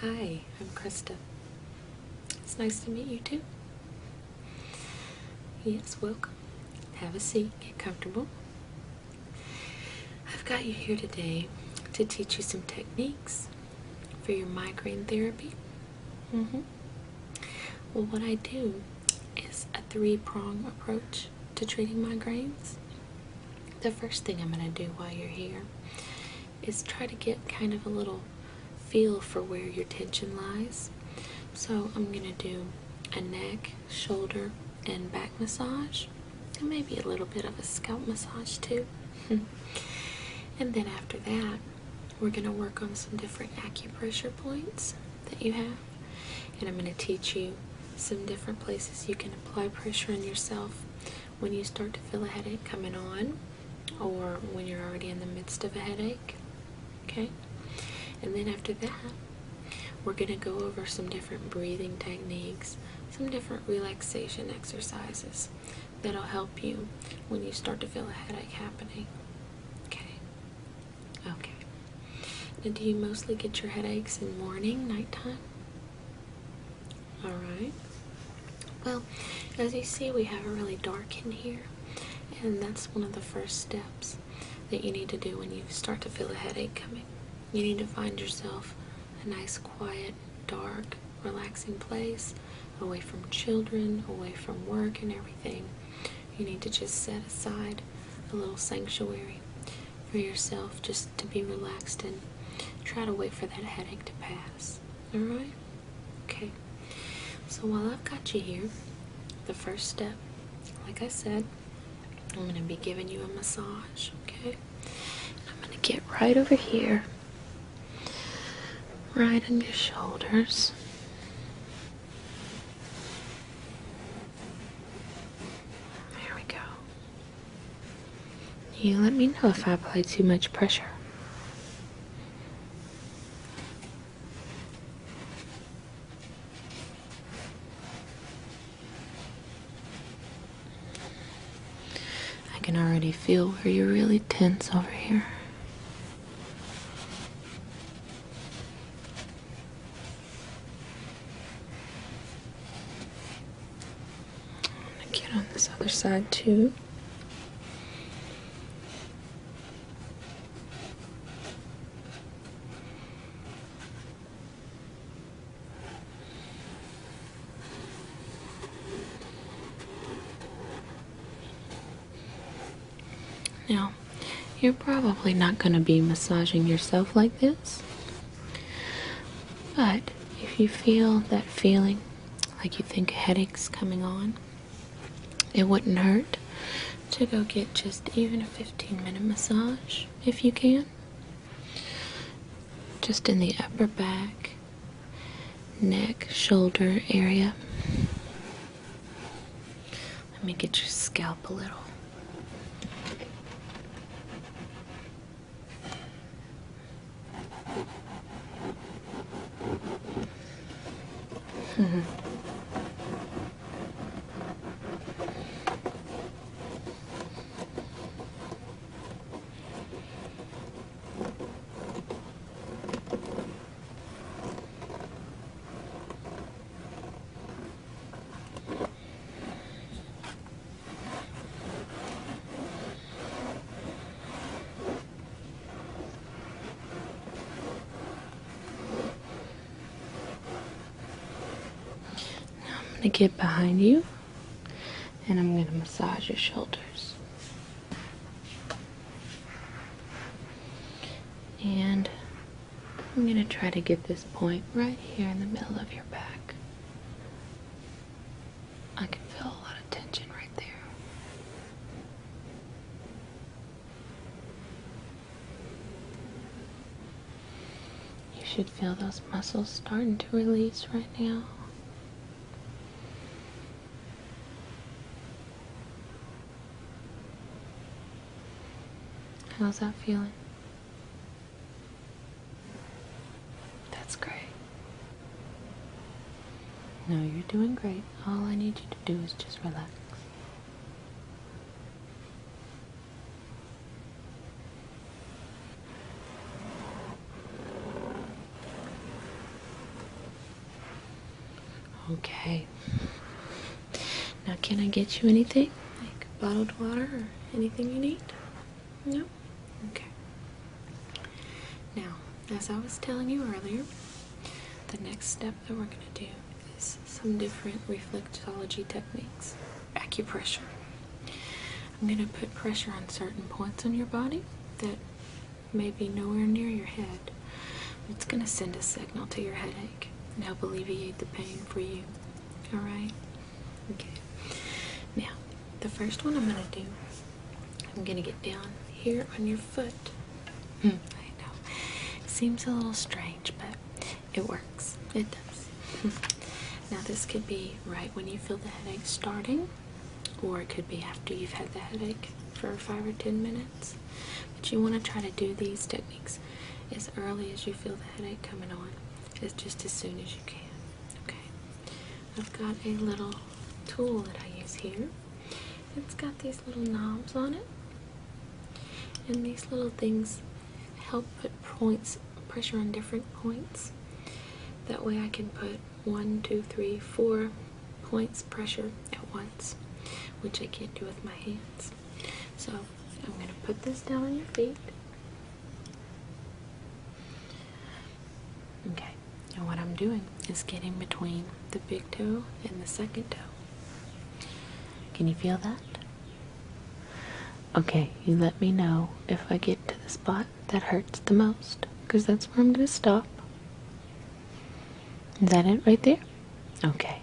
Hi, I'm Krista. It's nice to meet you too. Yes, welcome. Have a seat, get comfortable. I've got you here today to teach you some techniques for your migraine therapy. Well, what I do is a three-prong approach to treating migraines. The first thing I'm going to do while you're here is try to get kind of a little feel for where your tension lies. So I'm going to do a neck, shoulder, and back massage, and maybe a little bit of a scalp massage too. And then after that, we're going to work on some different acupressure points that you have, and I'm going to teach you some different places you can apply pressure on yourself when you start to feel a headache coming on, or when you're already in the midst of a headache. Okay? And then after that, we're going to go over some different breathing techniques, some different relaxation exercises that'll help you when you start to feel a headache happening. Okay? Okay. Now, do you mostly get your headaches in morning, nighttime? Alright. Well, as you see, we have it really dark in here, and that's one of the first steps that you need to do when you start to feel a headache coming. You need to find yourself a nice, quiet, dark, relaxing place, away from children, away from work and everything. You need to just set aside a little sanctuary for yourself just to be relaxed and try to wait for that headache to pass. Alright? Okay. So while I've got you here, the first step, like I said, I'm going to be giving you a massage, okay? I'm going to get right over here, right on your shoulders. There we go. You let me know if I apply too much pressure. I can already feel where you're really tense over here. I'm gonna get on this other side too. Now, you're probably not going to be massaging yourself like this, but if you feel that feeling like you think a headache's coming on, it wouldn't hurt to go get just even a 15-minute massage, if you can. Just in the upper back, neck, shoulder area. Let me get your scalp a little. I'm going to get behind you, and I'm going to massage your shoulders. And I'm going to try to get this point right here in the middle of your back. I can feel a lot of tension right there. You should feel those muscles starting to release right now. How's that feeling? That's great. No, you're doing great. All I need you to do is just relax. Okay. Now, can I get you anything? Like bottled water or anything you need? No? Okay. Now, as I was telling you earlier, the next step that we're going to do is some different reflexology techniques. Acupressure. I'm going to put pressure on certain points on your body that may be nowhere near your head. It's going to send a signal to your headache and help alleviate the pain for you. Alright? Okay. Now, the first one I'm going to do, I'm going to get down here on your foot. I know. Seems a little strange, but it works. It does. Now, this could be right when you feel the headache starting, or it could be after you've had the headache for 5 or 10 minutes. But you want to try to do these techniques as early as you feel the headache coming on, just as soon as you can. Okay. I've got a little tool that I use here. It's got these little knobs on it, and these little things help put pressure on different points. That way I can put 1, 2, 3, 4 points pressure at once, which I can't do with my hands. So I'm going to put this down on your feet. Okay, and what I'm doing is getting between the big toe and the second toe. Can you feel that? Okay, you let me know if I get to the spot that hurts the most, because that's where I'm going to stop. Is that it right there? Okay.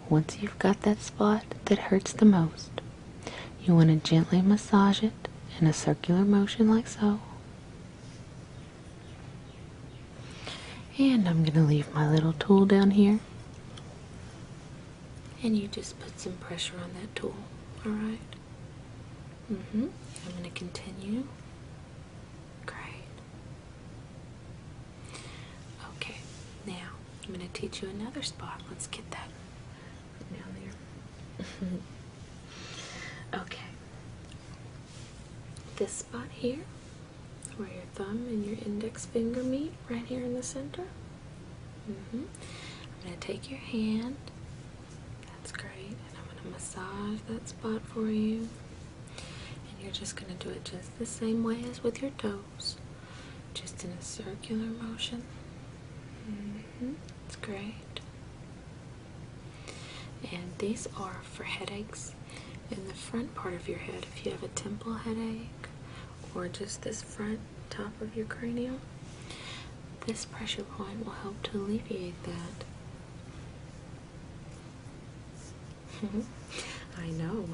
Once you've got that spot that hurts the most, you want to gently massage it in a circular motion like so. And I'm going to leave my little tool down here. And you just put some pressure on that tool, alright? I'm going to continue. Great. Okay, now I'm going to teach you another spot. Let's get that down there. Okay. This spot here, where your thumb and your index finger meet, right here in the center. I'm going to take your hand. That's great. And I'm going to massage that spot for you. And you're just going to do it just the same way as with your toes. Just in a circular motion. It's great. And these are for headaches in the front part of your head. If you have a temple headache or just this front top of your cranium, this pressure point will help to alleviate that. I know.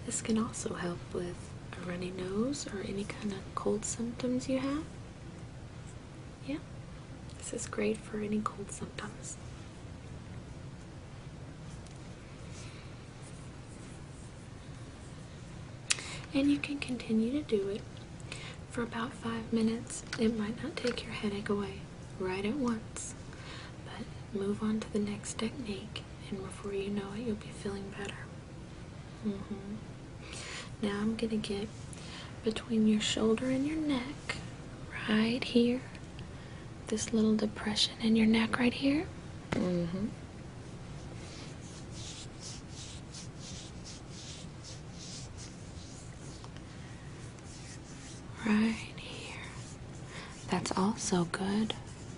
This can also help with a runny nose or any kind of cold symptoms you have. Yeah, this is great for any cold symptoms. And you can continue to do it for about 5 minutes. It might not take your headache away right at once, but move on to the next technique, and before you know it, you'll be feeling better. Now I'm going to get between your shoulder and your neck, right here. This little depression in your neck right here. Right here. That's also good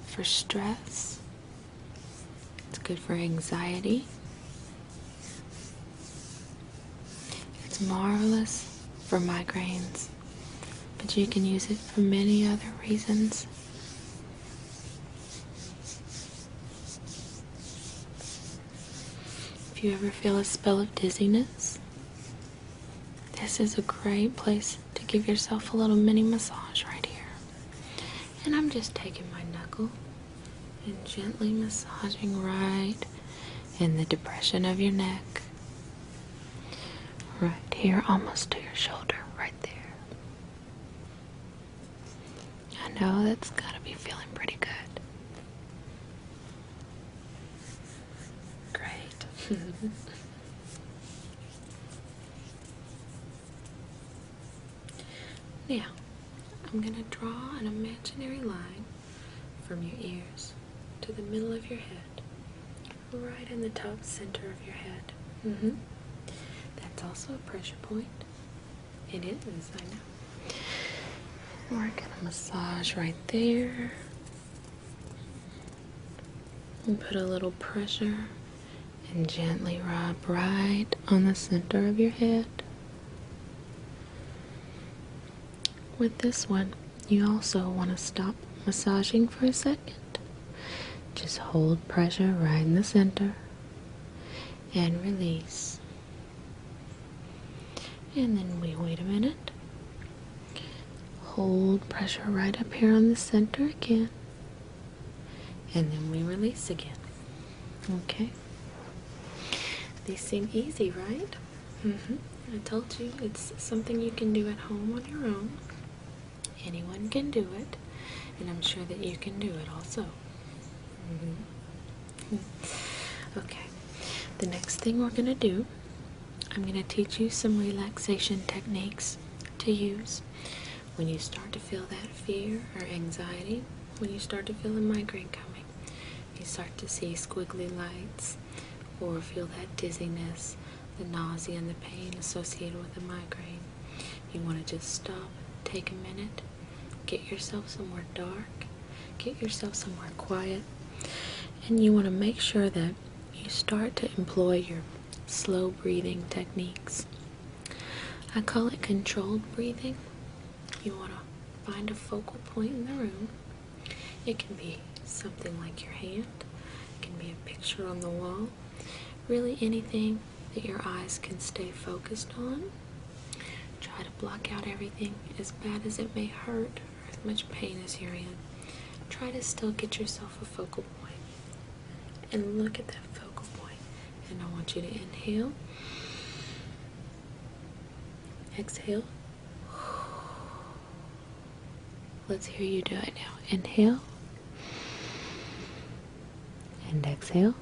for stress. It's good for anxiety. It's marvelous for migraines, but you can use it for many other reasons. If you ever feel a spell of dizziness, this is a great place to give yourself a little mini massage right here. And I'm just taking my knuckle and gently massaging right in the depression of your neck. Right here, almost to your shoulder, right there. I know that's gotta be feeling pretty good. Great. Now, I'm going to draw an imaginary line from your ears to the middle of your head, right in the top center of your head. That's also a pressure point. It is, I know. We're gonna massage right there. And put a little pressure and gently rub right on the center of your head. With this one, you also want to stop massaging for a second. Just hold pressure right in the center and release. And then we wait a minute. Hold pressure right up here on the center again. And then we release again. Okay? These seem easy, right? I told you it's something you can do at home on your own. Anyone can do it, and I'm sure that you can do it also. Okay, the next thing we're going to do, I'm going to teach you some relaxation techniques to use when you start to feel that fear or anxiety, when you start to feel a migraine coming. You start to see squiggly lights or feel that dizziness, the nausea and the pain associated with a migraine. You want to just stop, take a minute, get yourself somewhere dark, get yourself somewhere quiet, and you want to make sure that you start to employ your slow breathing techniques. I call it controlled breathing. You want to find a focal point in the room. It can be something like your hand, it can be a picture on the wall, really anything that your eyes can stay focused on. Try to block out everything, as bad as it may hurt or as much pain as you're in. Try to still get yourself a focal point and look at that focal point. And I want you to inhale, exhale. Let's hear you do it now. Inhale and exhale.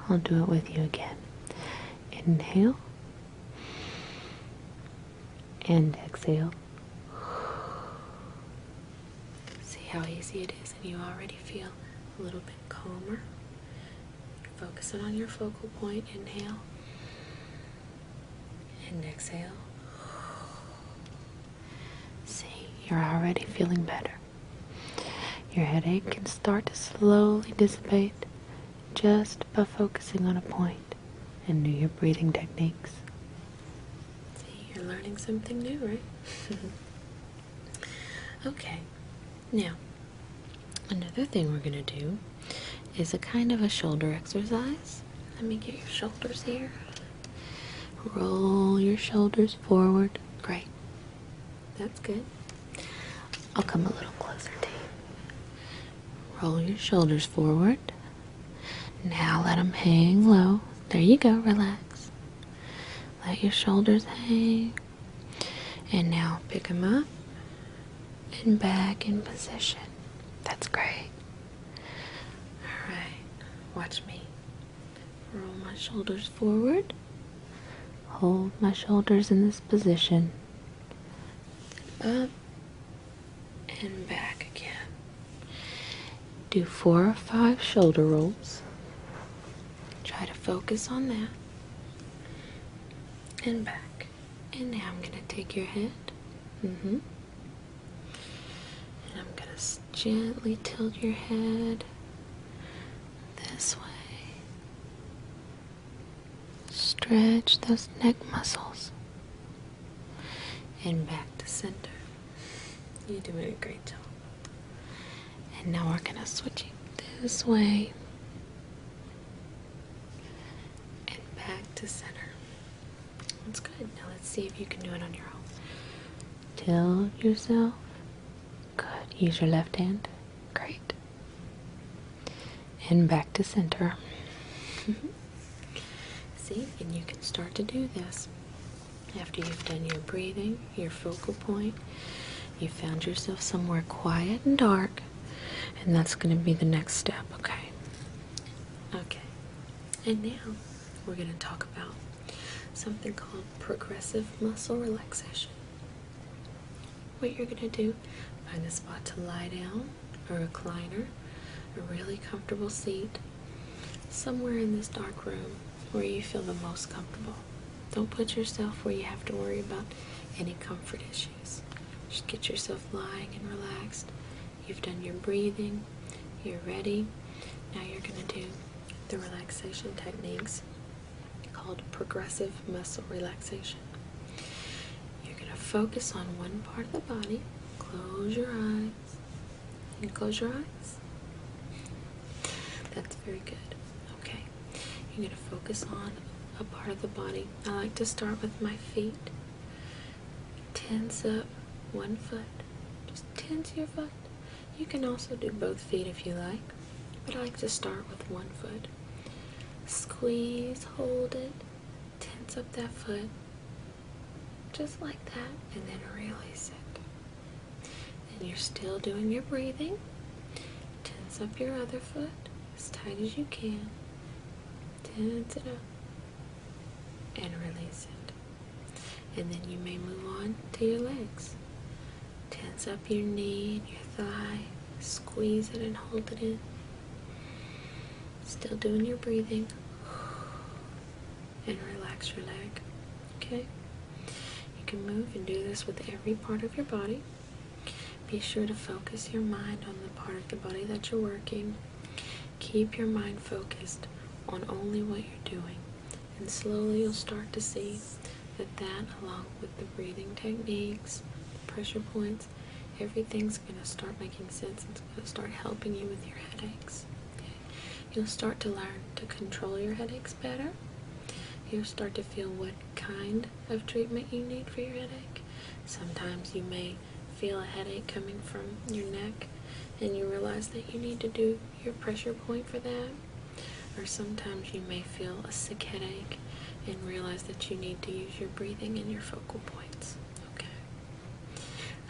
I'll do it with you again. Inhale and exhale. See how easy it is, and you already feel a little bit calmer. You're focusing on your focal point. Inhale and exhale. See, you're already feeling better. Your headache can start to slowly dissipate just by focusing on a point and do your breathing techniques. See, you're learning something new, right? Okay, now, another thing we're going to do is a kind of a shoulder exercise. Let me get your shoulders here. Roll your shoulders forward. Great. That's good. I'll come a little closer to you. Roll your shoulders forward. Now let them hang low. There you go. Relax. Let your shoulders hang. And now pick them up and back in position. That's great. Alright. Watch me. Roll my shoulders forward. Hold my shoulders in this position. Up and back again. Do 4 or 5 shoulder rolls. Try to focus on that. And back. And now I'm going to take your head. And I'm going to gently tilt your head this way. Stretch those neck muscles. And back to center. You're doing a great job. And now we're going to switch it this way. And back to center. That's good. Now let's see if you can do it on your own. Tilt yourself. Good. Use your left hand. Great. And back to center. See, and you can start to do this. After you've done your breathing, your focal point, you found yourself somewhere quiet and dark, and that's going to be the next step, okay? Okay. And now we're going to talk about something called progressive muscle relaxation. What you're going to do, find a spot to lie down, a recliner, a really comfortable seat somewhere in this dark room where you feel the most comfortable. Don't put yourself where you have to worry about any comfort issues. Just get yourself lying and relaxed. You've done your breathing. You're ready. Now you're going to do the relaxation techniques called progressive muscle relaxation. You're going to focus on one part of the body. Close your eyes. Can you close your eyes? That's very good. Okay. You're going to focus on a part of the body. I like to start with my feet. Tense up one foot. Just tense your foot. You can also do both feet if you like, but I like to start with one foot. Squeeze, hold it, tense up that foot, just like that, and then release it. And you're still doing your breathing. Tense up your other foot as tight as you can. Tense it up and release it. And then you may move on to your legs. Tense up your knee and your thigh. Squeeze it and hold it in. Still doing your breathing. And relax your leg. Okay? You can move and do this with every part of your body. Be sure to focus your mind on the part of the body that you're working. Keep your mind focused on only what you're doing. And slowly you'll start to see that along with the breathing techniques, the pressure points, everything's going to start making sense. It's going to start helping you with your headaches. Okay? You'll start to learn to control your headaches better. You'll start to feel what kind of treatment you need for your headache. Sometimes you may feel a headache coming from your neck and you realize that you need to do your pressure point for that. Or sometimes you may feel a sick headache and realize that you need to use your breathing and your focal points. Okay.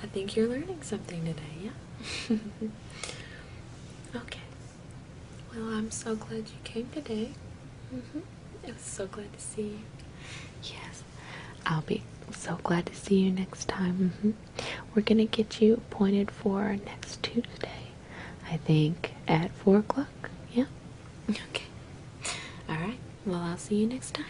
I think you're learning something today, yeah? Okay. Well, I'm so glad you came today. I was so glad to see you. Yes. I'll be so glad to see you next time. We're going to get you appointed for next Tuesday. I think at 4 o'clock. Yeah? Okay. Alright. Well, I'll see you next time.